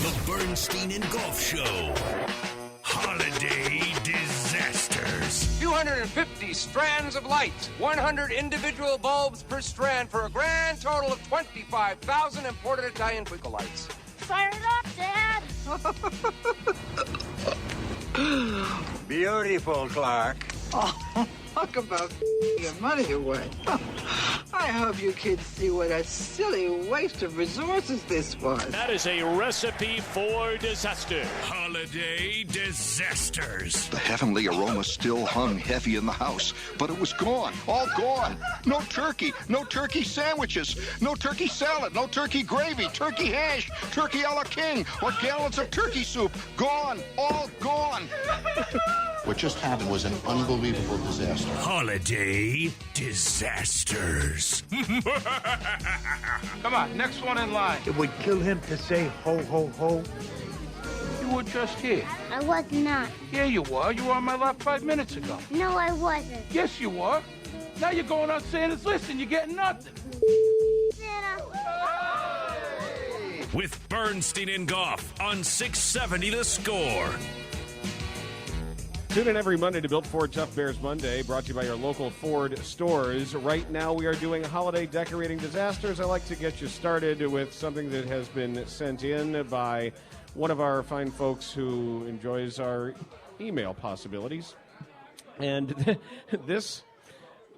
The Bernstein and Goff Show. Holiday disasters. 250 strands of lights, 100 individual bulbs per strand for a grand total of 25,000 imported Italian twinkle lights. Fire it up, Dad! Beautiful, Clark. Oh, talk about your money away. I hope you kids see what a silly waste of resources this was. That is a recipe for disaster. Holiday disasters. The heavenly aroma still hung heavy in the house, but it was gone, all gone. No turkey sandwiches, no turkey salad, no turkey gravy, turkey hash, turkey a la king, or gallons of turkey soup. Gone, all gone. What just happened was an unbelievable disaster. Holiday disasters. Come on, next one in line. It would kill him to say ho, ho, ho. You were just here. I was not. Yeah, you were. You were on my lap 5 minutes ago. No, I wasn't. Yes, you were. Now you're going on Santa's list and you're getting nothing. Santa. With Bernstein and Goff on 670 The Score. Tune in every Monday to Built Ford Tough Bears Monday, brought to you by your local Ford stores. Right now we are doing holiday decorating disasters. I like to get you started with something that has been sent in by one of our fine folks who enjoys our email possibilities. And this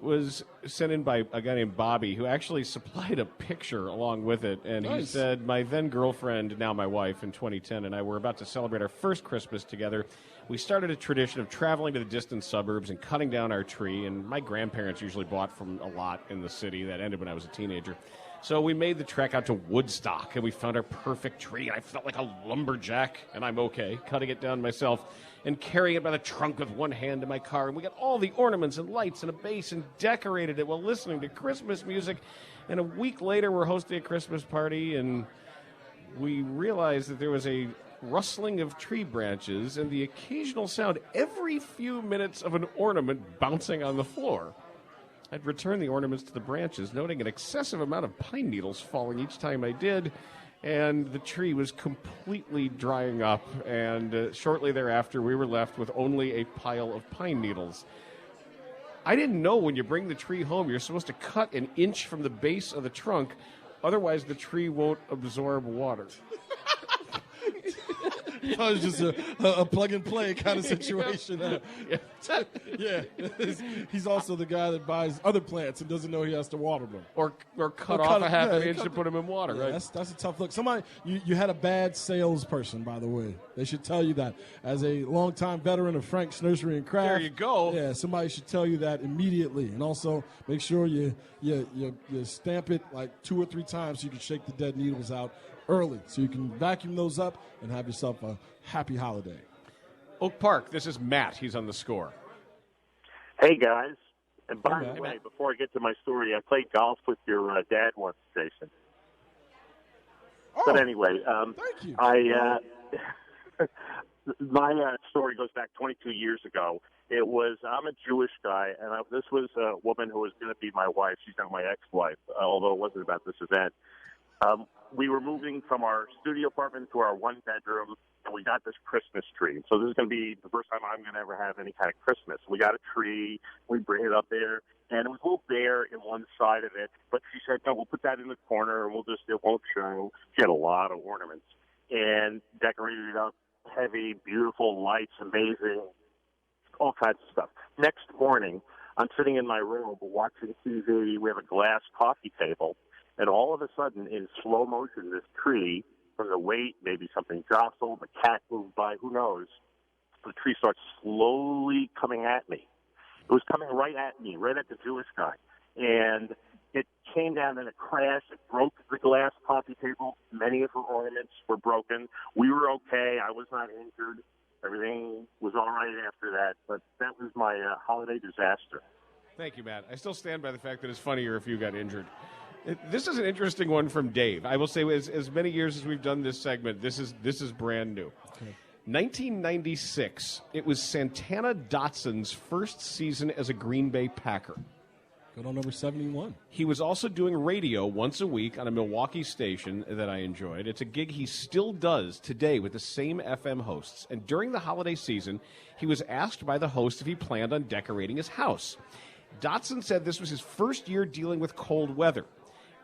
was sent in by a guy named Bobby, who actually supplied a picture along with it. And He said, my then girlfriend, now my wife, in 2010, and I were about to celebrate our first Christmas together. We started a tradition of traveling to the distant suburbs and cutting down our tree. And my grandparents usually bought from a lot in the city. That ended when I was a teenager. So we made the trek out to Woodstock, and we found our perfect tree. And I felt like a lumberjack, and I'm okay, cutting it down myself and carrying it by the trunk with one hand in my car. And we got all the ornaments and lights and a base and decorated it while listening to Christmas music. And a week later, we're hosting a Christmas party, and we realized that there was a rustling of tree branches and the occasional sound every few minutes of an ornament bouncing on the floor. I'd return the ornaments to the branches, noting an excessive amount of pine needles falling each time I did, and the tree was completely drying up, and shortly thereafter we were left with only a pile of pine needles. I didn't know when you bring the tree home you're supposed to cut an inch from the base of the trunk, otherwise the tree won't absorb water. It was just a plug-and-play kind of situation. Yeah. He's also the guy that buys other plants and doesn't know he has to water them. Or cut off a half an inch to put them in water, right? That's a tough look. Somebody, you had a bad salesperson, by the way. They should tell you that. As a longtime veteran of Frank's Nursery and Craft. There you go. Yeah, somebody should tell you that immediately. And also, make sure you stamp it like 2 or 3 times so you can shake the dead needles out early, so you can vacuum those up and have yourself a happy holiday. Oak Park, this is Matt. He's on the score. Hey, guys. And by Hey, the way, Matt. before I get to my story, I played golf with your dad once, Jason. Oh, But anyway, thank you. My story goes back 22 years ago. I'm a Jewish guy, and this was a woman who was going to be my wife. She's not my ex-wife, although it wasn't about this event. We were moving from our studio apartment to our one-bedroom, and we got this Christmas tree. So this is going to be the first time I'm going to ever have any kind of Christmas. We got a tree, we bring it up there, and it was a little bare in one side of it. But she said, no, we'll put that in the corner, and it won't show. She had a lot of ornaments and decorated it up, heavy, beautiful lights, amazing, all kinds of stuff. Next morning, I'm sitting in my room watching TV. We have a glass coffee table. And all of a sudden, in slow motion, this tree, from the weight, maybe something jostled, a cat moved by, who knows, the tree starts slowly coming at me. It was coming right at me, right at the Jewish guy. And it came down and it crashed. It broke the glass coffee table. Many of her ornaments were broken. We were okay. I was not injured. Everything was all right after that. But that was my holiday disaster. Thank you, Matt. I still stand by the fact that it's funnier if you got injured. This is an interesting one from Dave. I will say, as many years as we've done this segment, this is brand new. Okay. 1996, it was Santana Dotson's first season as a Green Bay Packer. Good on number 71. He was also doing radio once a week on a Milwaukee station that I enjoyed. It's a gig he still does today with the same FM hosts. And during the holiday season, he was asked by the host if he planned on decorating his house. Dotson said this was his first year dealing with cold weather.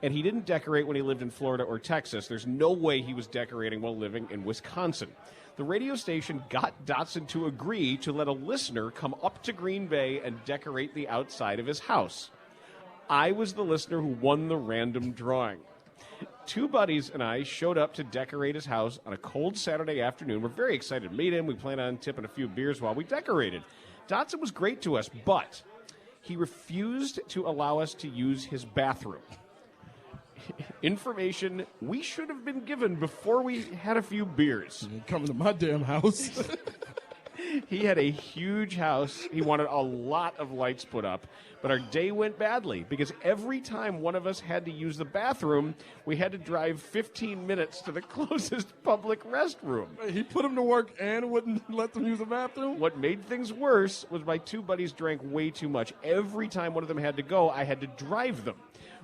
And he didn't decorate when he lived in Florida or Texas. There's no way he was decorating while living in Wisconsin. The radio station got Dotson to agree to let a listener come up to Green Bay and decorate the outside of his house. I was the listener who won the random drawing. Two buddies and I showed up to decorate his house on a cold Saturday afternoon. We're very excited to meet him. We plan on tipping a few beers while we decorated. Dotson was great to us, but he refused to allow us to use his bathroom. Information we should have been given before we had a few beers. Coming to my damn house. He had a huge house. He wanted a lot of lights put up. But our day went badly because every time one of us had to use the bathroom, we had to drive 15 minutes to the closest public restroom. He put him to work and wouldn't let them use the bathroom? What made things worse was my two buddies drank way too much. Every time one of them had to go, I had to drive them.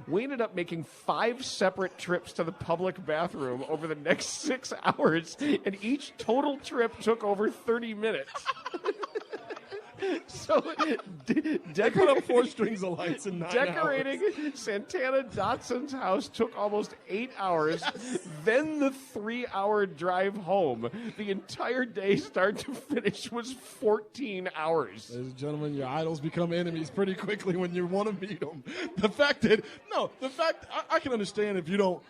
We ended up making 5 separate trips to the public bathroom over the next 6 hours, and each total trip took over 30 minutes. So, they put up 4 strings of lights in 9 decorating hours. Santana Dotson's house took almost 8 hours. Then the 3-hour drive home. The entire day, start to finish, was 14 hours. Ladies and gentlemen, your idols become enemies pretty quickly when you want to meet them. I can understand if you don't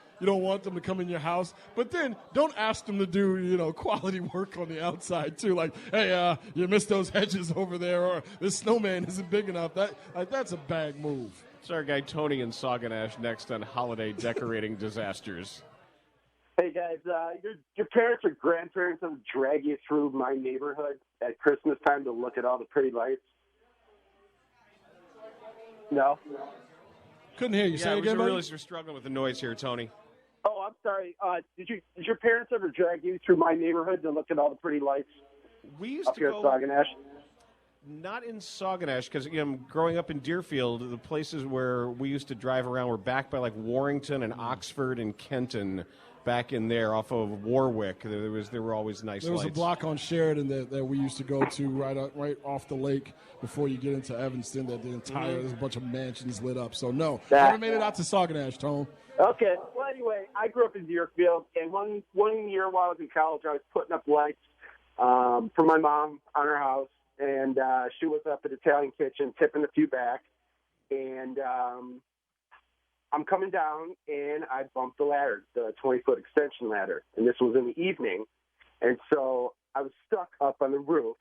want them to come in your house, but then don't ask them to do, quality work on the outside too. Like, hey, you missed those hedges over there, or this snowman isn't big enough. That's a bad move. It's our guy Tony in Sauganash next on holiday decorating disasters. Hey guys, your parents or grandparents have drag you through my neighborhood at Christmas time to look at all the pretty lights? No? Couldn't hear you. Say again, buddy? We're struggling with the noise here, Tony. Oh, I'm sorry. Did your parents ever drag you through my neighborhood to look at all the pretty lights? We used up to here go. at Sauganash? Not in Sauganash, because growing up in Deerfield, the places where we used to drive around were back by like Warrington and Oxford and Kenton, back in there off of Warwick. There were always nice lights. There was a block on Sheridan that we used to go to right off the lake before you get into Evanston. That there's a bunch of mansions lit up. So no, never made it out to Sauganash, Tone. Okay. Well, anyway, I grew up in Deerfield, and one year while I was in college, I was putting up lights for my mom on her house, and she was up at Italian Kitchen tipping a few back, and I'm coming down, and I bumped the ladder, the 20-foot extension ladder, and this was in the evening, and so I was stuck up on the roof,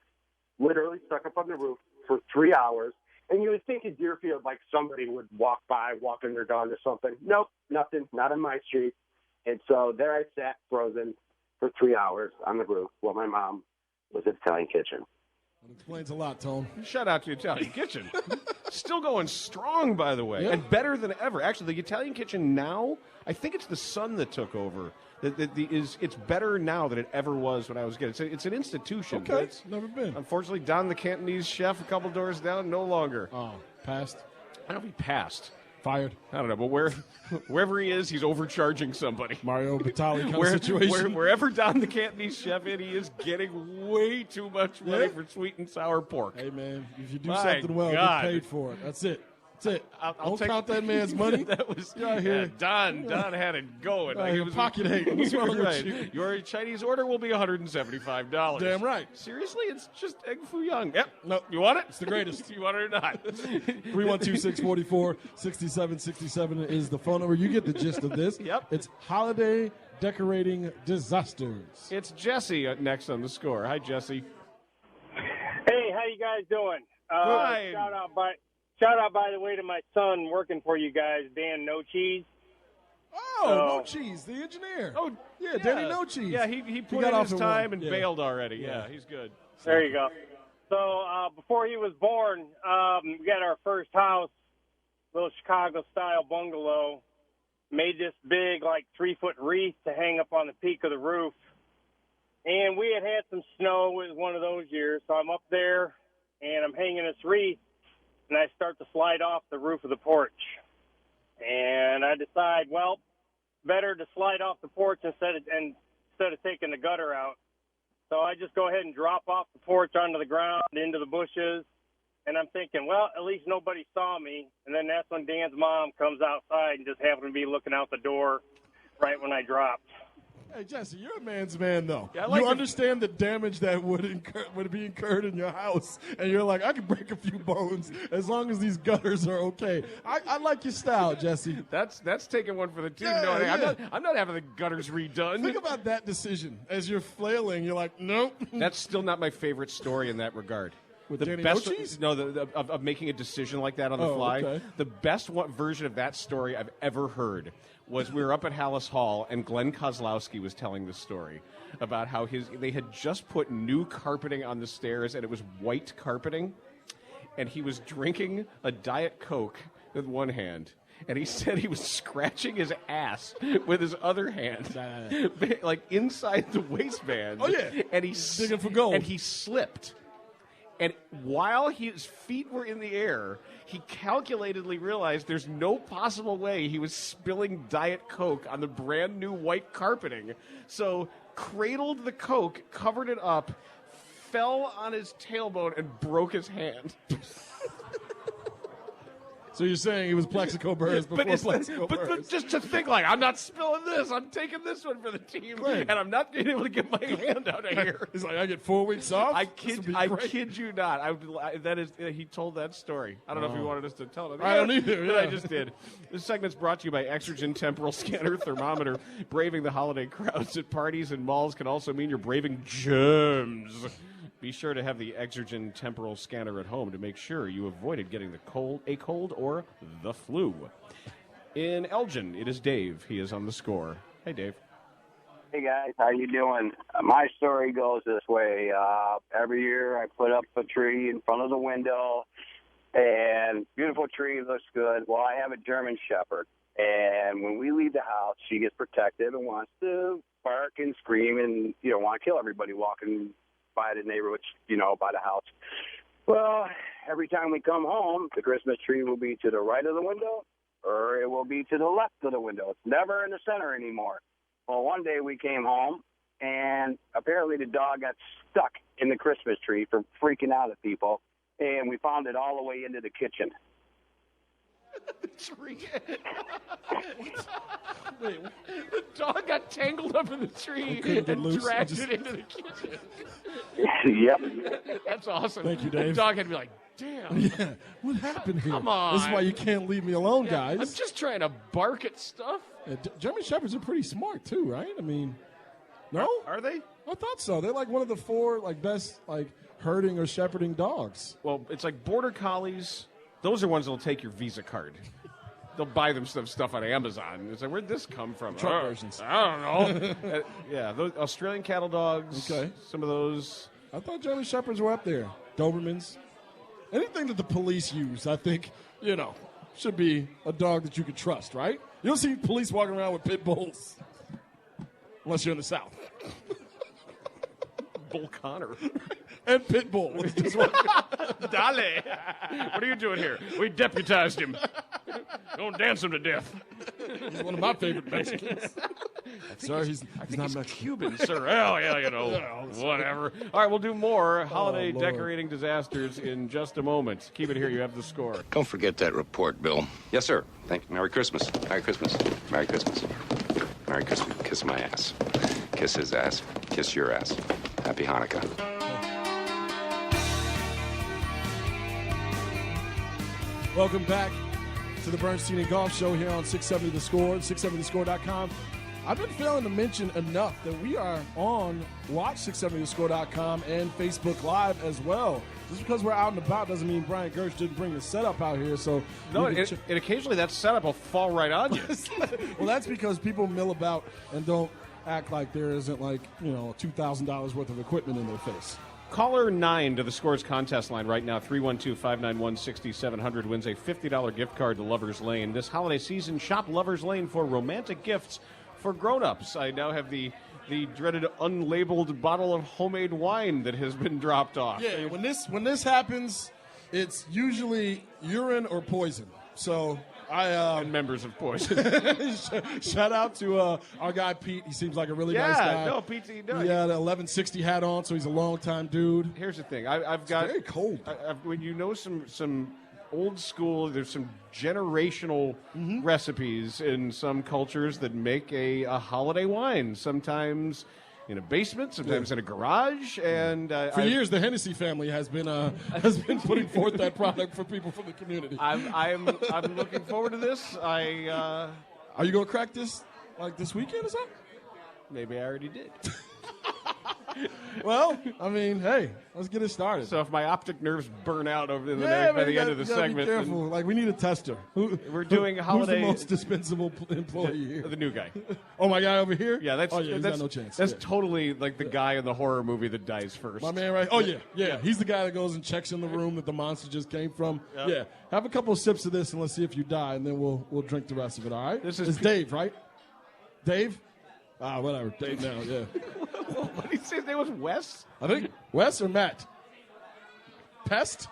literally stuck up on the roof for 3 hours. And you would think in Deerfield, like somebody would walk by, walking their dog or something. Nope, nothing, not on my street. And so there I sat, frozen, for 3 hours on the roof while my mom was at Italian Kitchen. That explains a lot, Tone. Shout out to Italian Kitchen. Still going strong, by the way, and better than ever. Actually, the Italian Kitchen now, I think it's the son that took over. It's better now than it ever was when I was a kid. It's an institution. Okay, it's never been. Unfortunately, Don the Cantonese chef, a couple doors down, no longer. Oh, passed? I don't know if he passed. Fired? I don't know, but wherever he is, he's overcharging somebody. Mario Batali kind of situation. Wherever Don the Cantonese chef is, he is getting way too much money for sweet and sour pork. Hey, man, if you do something well, get paid for it. That's it. That's it. I'll don't count that man's money. That was here. Don had it going. He was pocket hate. What's wrong with you? Your Chinese order will be $175. Damn right. Seriously, it's just egg foo young. Yep. No, you want it? It's the greatest. You want it or not? 312-644-6767 is the phone number. You get the gist of this. Yep. It's holiday decorating disasters. It's Jesse next on the score. Hi, Jesse. Hey, how you guys doing? Good. Shout out, by the way, to my son working for you guys, Dan No Cheese. Oh, No Cheese, the engineer. Oh, yeah, Danny No Cheese. Yeah, he put in his time and bailed already. Yeah, he's good. There you go. So before he was born, we got our first house, little Chicago-style bungalow, made this big, 3-foot wreath to hang up on the peak of the roof. And we had some snow. It was one of those years. So I'm up there, and I'm hanging this wreath. and I start to slide off the roof of the porch. And I decide, well, better to slide off the porch instead of taking the gutter out. So I just go ahead and drop off the porch onto the ground, into the bushes. And I'm thinking, well, at least nobody saw me. And then that's when Dan's mom comes outside and just happened to be looking out the door right when I dropped. Hey, Jesse, you're a man's man, though. Yeah, you understand the damage that would be incurred in your house, and you're like, I can break a few bones as long as these gutters are okay. I like your style, Jesse. That's taking one for the team. Yeah, No, hey, yeah. I'm not having the gutters redone. Think about that decision. As you're flailing, you're like, nope. That's still not my favorite story in that regard. With The Danny best, Ochies? no, of making a decision like that on the fly. Okay. The best version of that story I've ever heard was we were up at Hallis Hall, and Glenn Kozlowski was telling the story about how they had just put new carpeting on the stairs, and it was white carpeting, and he was drinking a Diet Coke with one hand. And he said he was scratching his ass with his other hand, like inside the waistband. Oh, yeah. And Digging for gold. And he slipped. And while his feet were in the air, he calculatedly realized there's no possible way he was spilling Diet Coke on the brand new white carpeting. So cradled the Coke, covered it up, fell on his tailbone, and broke his hand. So you're saying he was Plexico Burrs before Plexico Burrs. But just to think, like, I'm not spilling this. I'm taking this one for the team, Right. and I'm not being able to get my hand out of here. He's like, I get 4 weeks off? I kid you not. He told that story. I don't know if he wanted us to tell it. I don't either, But yeah. I just did. This segment's brought to you by Exergen Temporal Scanner Thermometer. Braving the holiday crowds at parties and malls can also mean you're braving germs. Be sure to have the Exergen Temporal Scanner at home to make sure you avoided getting a cold, or the flu. In Elgin, it is Dave. He is on the score. Hey, Dave. Hey guys, how you doing? My story goes this way. Every year I put up a tree in front of the window, and beautiful tree, looks good. Well, I have a German Shepherd, and when we leave the house, she gets protective and wants to bark and scream and, want to kill everybody walking by the neighborhood, by the house. Well, every time we come home, the Christmas tree will be to the right of the window, or it will be to the left of the window. It's never in the center anymore. Well, one day we came home, and apparently the dog got stuck in the Christmas tree for freaking out at people, and we found it all the way into the kitchen. The tree. Wait, the dog got tangled up in the tree and dragged it into the kitchen. Yep. That's awesome. Thank you, Dave. The dog had to be like, damn. Yeah, what happened here? Come on. This is why you can't leave me alone, guys. I'm just trying to bark at stuff. German Shepherds are pretty smart, too, right? I mean, no? Are they? I thought so. They're like one of the 4 best herding or shepherding dogs. Well, it's like Border Collies. Those are ones that'll take your Visa card. They'll buy them some stuff on Amazon. It's like, where'd this come from? Truck versions. I don't know. Yeah, those Australian cattle dogs. Okay. Some of those. I thought German Shepherds were up there. Dobermans. Anything that the police use, I think, should be a dog that you could trust, right? You don't see police walking around with pit bulls. Unless you're in the South. Bull Connor. And pit bull. Dale. What are you doing here? We deputized him. Don't dance him to death. He's one of my favorite Mexicans. Sir, he's not Mexican. Cuban, sir. Well, yeah, whatever. All right, we'll do more holiday Lord. decorating disasters in just a moment. Keep it here. You have the score. Don't forget that report, Bill. Yes, sir. Thank you. Merry Christmas. Merry Christmas. Merry Christmas. Merry Christmas. Kiss my ass. Kiss his ass. Kiss your ass. Happy Hanukkah. Welcome back to the Bernstein and Goff Show here on 670 The Score, 670thescore.com. I've been failing to mention enough that we are on watch670thescore.com and Facebook Live as well. Just because we're out and about doesn't mean Brian Gersh didn't bring the setup out here. So No, and occasionally that setup will fall right on you. Well, that's because people mill about and don't act like there isn't $2,000 worth of equipment in their face. Caller 9 to the Scores contest line right now, 312-591-6700, wins a $50 gift card to Lover's Lane. This holiday season, shop Lover's Lane for romantic gifts for grown-ups. I now have the dreaded unlabeled bottle of homemade wine that has been dropped off. Yeah, when this happens, It's usually urine or poison. So and members of Poison. Shout out to our guy Pete. He seems like a really nice guy. No, Pete. He had an 1160 hat on, so he's a long-time dude. Here's the thing. I've got very cold. When you know some old school, there's some generational recipes in some cultures that make a holiday wine. Sometimes in a basement, sometimes in a garage, and for years the Hennessy family has been putting forth that product for people from the community. I'm looking forward to this. Are you going to crack this like this weekend or something? Maybe I already did. Well, I mean, hey, let's get it started. So if my optic nerves burn out by the end of the segment, be careful. Like we need a tester. We're doing a holiday. Who's the most dispensable employee here? The new guy. Oh, my guy over here. Yeah, he's got no chance. That's totally like the guy in the horror movie that dies first. My man, right? Oh yeah. He's the guy that goes and checks in the room that the monster just came from. Yep. Yeah. Have a couple of sips of this and let's see if you die, and then we'll drink the rest of it. All right. It's Dave, right? Dave. Whatever. Dave now. Yeah. What did he say his name was? Wes? I think Wes or Matt. Pest?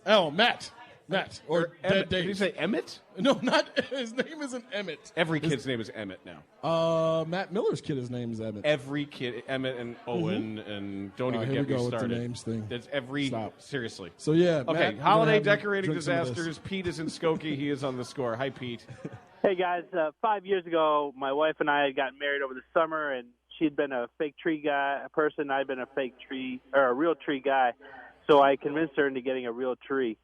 Oh, Matt. Or Dead Dave. Did you say Emmett? No, not his name isn't Emmett. Every kid's name is Emmett now. Matt Miller's kid, his name is Emmett. Every kid, Emmett and Owen, and don't even get me started. With the names thing. That's every. Stop. Seriously. So yeah. Okay. Matt, holiday decorating disasters. Pete is in Skokie. He is on the score. Hi, Pete. Hey guys, 5 years ago, my wife and I had gotten married over the summer, and she'd been a fake tree person. I'd been a real tree guy. So I convinced her into getting a real tree.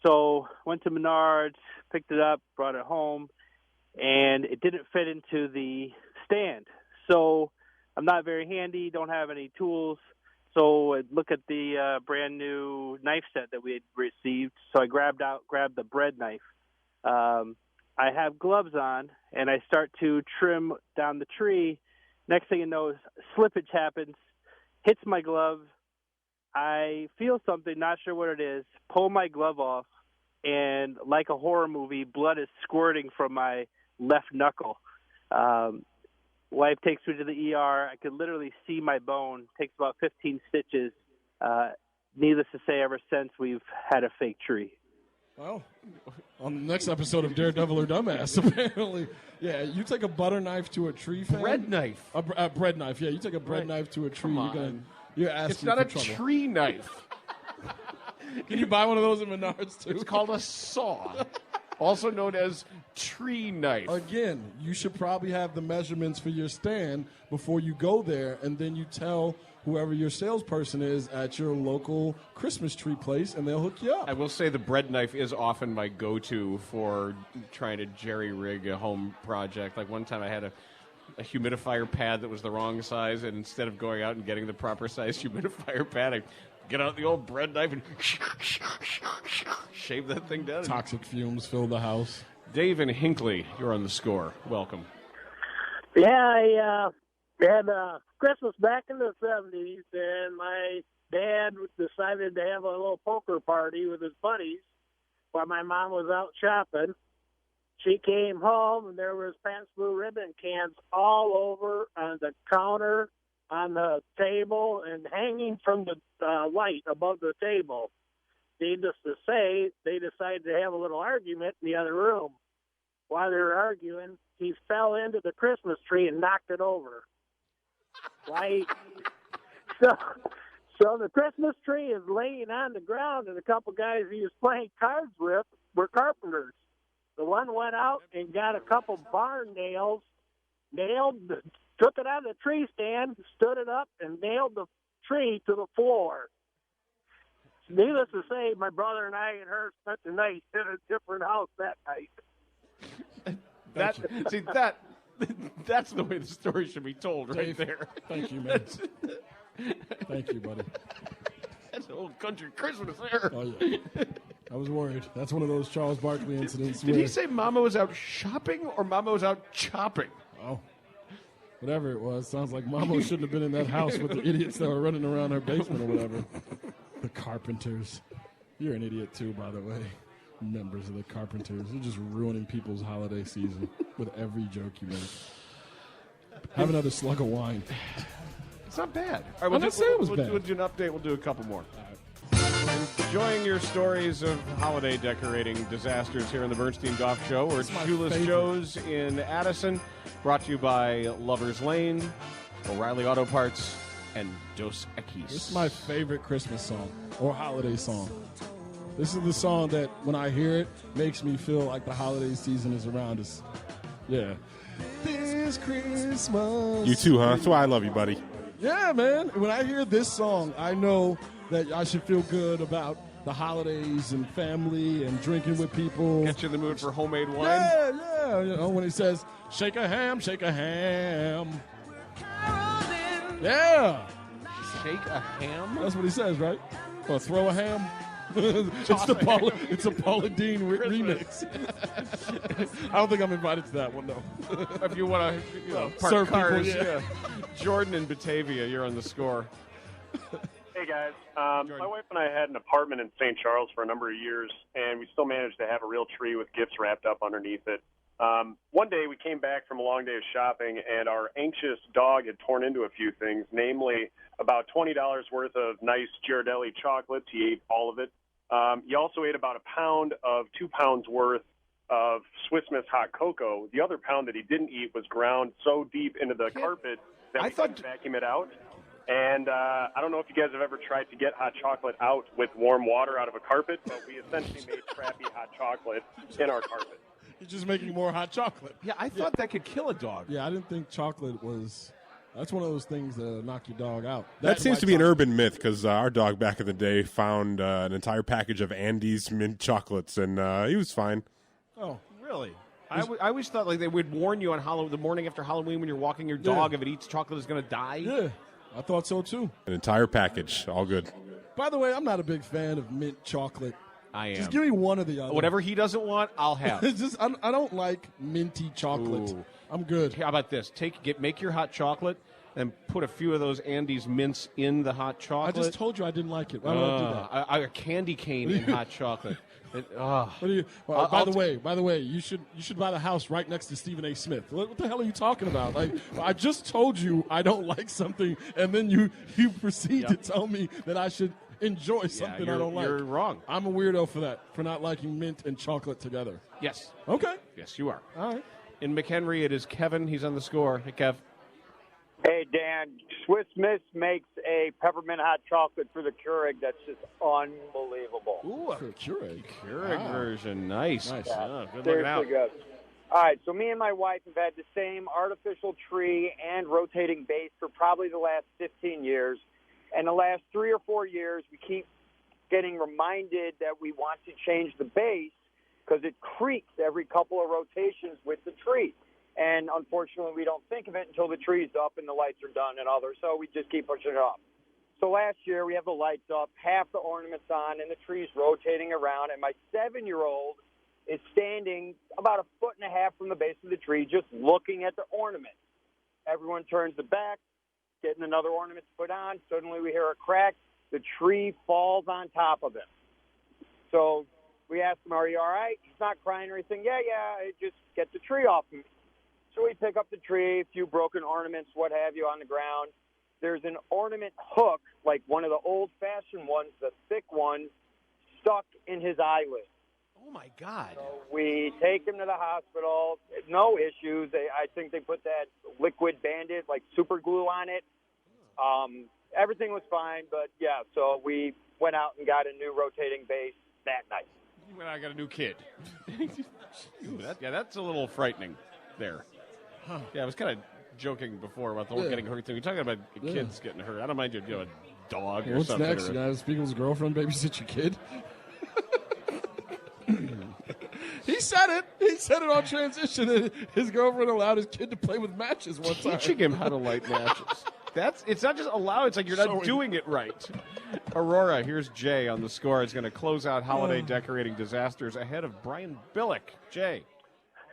So went to Menards, picked it up, brought it home, and it didn't fit into the stand. So I'm not very handy, don't have any tools. So I look at the brand new knife set that we had received. So I grabbed the bread knife. I have gloves on, and I start to trim down the tree. Next thing you know, slippage happens, hits my glove. I feel something, not sure what it is, pull my glove off, and like a horror movie, blood is squirting from my left knuckle. Wife takes me to the ER. I could literally see my bone. Takes about 15 stitches. Needless to say, ever since, we've had a fake tree. Well, on the next episode of Daredevil or Dumbass, apparently, yeah, you take a butter knife to a tree. Bread knife. A bread knife. Yeah, you take a bread knife to a tree. You're asking. It's not for a trouble. Tree knife. Can you buy one of those at Menards too? It's called a saw, also known as tree knife. Again, you should probably have the measurements for your stand before you go there, and then you tell whoever your salesperson is at your local Christmas tree place, and they'll hook you up. I will say the bread knife is often my go-to for trying to jerry-rig a home project. Like one time I had a humidifier pad that was the wrong size, and instead of going out and getting the proper size humidifier pad, I get out the old bread knife and shave that thing down. Toxic fumes fill the house. Dave and Hinckley, you're on the score. Welcome. Yeah, I had Christmas back in the 70s, and my dad decided to have a little poker party with his buddies while my mom was out shopping. She came home, and there was Pants Blue Ribbon cans all over on the counter, on the table, and hanging from the light above the table. Needless to say, they decided to have a little argument in the other room. While they were arguing, he fell into the Christmas tree and knocked it over. Right? So the Christmas tree is laying on the ground, and a couple guys he was playing cards with were carpenters. The one went out and got a couple barn nails, took it out of the tree stand, stood it up, and nailed the tree to the floor. Needless to say, my brother and I and her spent the night in a different house that night. That's the way the story should be told, right Dave, there. Thank you, man. Thank you, buddy. That's an old country Christmas there. Oh, yeah. I was worried. That's one of those Charles Barkley incidents. Did he say Mama was out shopping or Mama was out chopping? Oh, whatever it was. Sounds like Mama shouldn't have been in that house with the idiots that were running around her basement or whatever. The Carpenters. You're an idiot too, by the way. Members of the Carpenters. You're just ruining people's holiday season with every joke you make. Have another slug of wine. It's not bad. All right, We'll do an update. We'll do a couple more. All right. Enjoying your stories of holiday decorating disasters here on the Bernstein and Goff Show. We're at Shoeless favorite. Joe's in Addison, brought to you by Lover's Lane, O'Reilly Auto Parts, and Dos Equis. This is my favorite Christmas song or holiday song. This is the song that, when I hear it, makes me feel like the holiday season is around us. Yeah. This Christmas. You too, huh? That's why I love you, buddy. Yeah, man. When I hear this song, I know that I should feel good about the holidays and family and drinking with people. Get you in the mood for homemade wine? Yeah. You know, when he says, shake a ham, shake a ham. Yeah. Shake a ham? That's what he says, right? Or throw a ham. It's a Paula Dean remix. I don't think I'm invited to that one, though. If you want to park serve cars, people, yeah. Jordan in Batavia, you're on the score. Hey, guys. My wife and I had an apartment in St. Charles for a number of years, and we still managed to have a real tree with gifts wrapped up underneath it. One day we came back from a long day of shopping, and our anxious dog had torn into a few things, namely about $20 worth of nice Ghirardelli chocolates. He ate all of it. He also ate about a pound of 2 pounds worth of Swiss Miss hot cocoa. The other pound that he didn't eat was ground so deep into the carpet that we couldn't vacuum it out. And I don't know if you guys have ever tried to get hot chocolate out with warm water out of a carpet, but we essentially made crappy hot chocolate in our carpet. You're just making more hot chocolate. Yeah, I thought that could kill a dog. Yeah, I didn't think chocolate was... That's one of those things that knock your dog out. That seems to be an urban myth because our dog back in the day found an entire package of Andes mint chocolates, and he was fine. Oh, really? I always thought like they would warn you on the morning after Halloween when you're walking your dog, if it eats chocolate, it's going to die. Yeah, I thought so too. An entire package, all good. By the way, I'm not a big fan of mint chocolate. I am. Just give me one or the other. Whatever he doesn't want, I'll have. It's just I don't like minty chocolate. Ooh. I'm good. How about this? Make your hot chocolate and put a few of those Andes mints in the hot chocolate. I just told you I didn't like it. Why would I do that? A candy cane in hot chocolate. By the way, you should buy the house right next to Stephen A. Smith. What the hell are you talking about? Like, I just told you I don't like something, and then you proceed to tell me that I should enjoy something I don't like. You're wrong. I'm a weirdo for that, for not liking mint and chocolate together. Yes. Okay. Yes, you are. All right. In McHenry, it is Kevin. He's on the score. Hey, Kev. Hey, Dan, Swiss Miss makes a peppermint hot chocolate for the Keurig that's just unbelievable. Ooh, a Keurig version. Nice. Yeah, Good looking seriously out. good. All right, so me and my wife have had the same artificial tree and rotating base for probably the last 15 years. And the last 3 or 4 years, we keep getting reminded that we want to change the base because it creaks every couple of rotations with the tree. And unfortunately, we don't think of it until the tree's up and the lights are done and others, so we just keep pushing it off. So last year, we have the lights up, half the ornaments on, and the tree's rotating around, and my 7-year-old is standing about 1.5 feet from the base of the tree just looking at the ornament. Everyone turns the back, getting another ornament put on. Suddenly, we hear a crack. The tree falls on top of him. So we asked him, are you all right? He's not crying or anything. Yeah, just get the tree off me. So we pick up the tree, a few broken ornaments, what have you, on the ground. There's an ornament hook, like one of the old-fashioned ones, the thick one, stuck in his eyelid. Oh, my God. So we take him to the hospital. No issues. I think they put that liquid Band-Aid, like super glue on it. Everything was fine, but, yeah, so we went out and got a new rotating base that night. When I got a new kid. That's a little frightening there. Huh. Yeah, I was kind of joking before about the whole getting hurt thing. We're talking about kids getting hurt. I don't mind you a dog or What's something. What's next? You guys, people's girlfriend babysit your kid? He said it. He said it on transition. His girlfriend allowed his kid to play with matches one time. Teaching him how to light matches. It's not just allow. It's like you're not doing it right. Aurora, here's Jay on the score. Is going to close out holiday decorating disasters ahead of Brian Billick. Jay.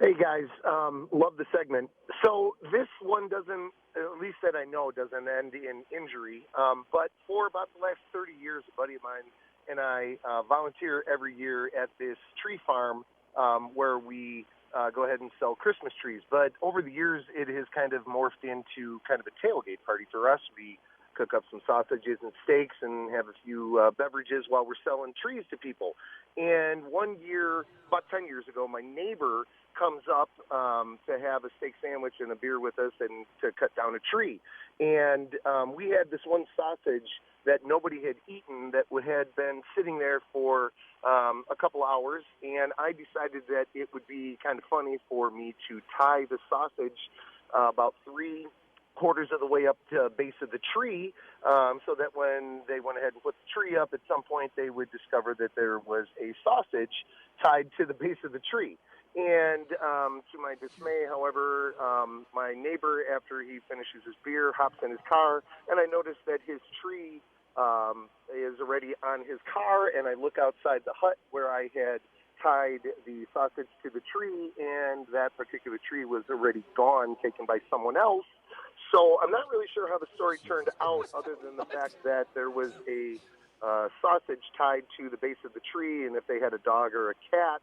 Hey, guys. Love the segment. So this one doesn't, at least that I know, doesn't end in injury. But for about the last 30 years, a buddy of mine and I volunteer every year at this tree farm where we go ahead and sell Christmas trees. But over the years, it has kind of morphed into kind of a tailgate party for us. We cook up some sausages and steaks and have a few beverages while we're selling trees to people. And one year, about 10 years ago, my neighbor comes up to have a steak sandwich and a beer with us and to cut down a tree. And we had this one sausage that nobody had eaten that had been sitting there for a couple hours, and I decided that it would be kind of funny for me to tie the sausage about 3/4 of the way up to the base of the tree, so that when they went ahead and put the tree up, at some point they would discover that there was a sausage tied to the base of the tree. And to my dismay, however, my neighbor, after he finishes his beer, hops in his car, and I notice that his tree is already on his car, and I look outside the hut where I had tied the sausage to the tree, and that particular tree was already gone, taken by someone else. So I'm not really sure how the story turned out, other than the fact that there was a sausage tied to the base of the tree, and if they had a dog or a cat,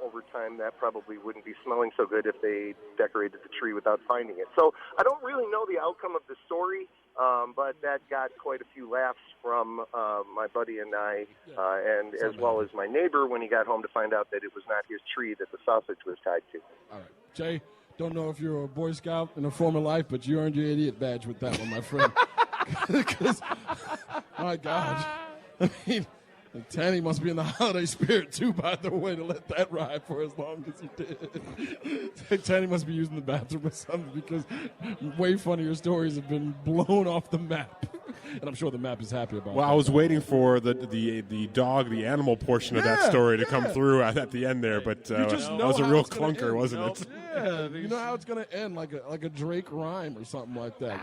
over time that probably wouldn't be smelling so good if they decorated the tree without finding it. So I don't really know the outcome of the story, but that got quite a few laughs from my buddy and I, and as well as my neighbor when he got home to find out that it was not his tree that the sausage was tied to. All right. Jay, don't know if you're a Boy Scout in a former life, but you earned your idiot badge with that one, my friend. Because, my God, I mean, Tanny must be in the holiday spirit, too, by the way, to let that ride for as long as he did. Tanny must be using the bathroom or something, because way funnier stories have been blown off the map. And I'm sure the map is happy about it. Well, I was waiting for the dog, the animal portion of that story to come through at the end there, but that was a real clunker, wasn't it? Yeah, you know how it's going to end, like a Drake rhyme or something like that.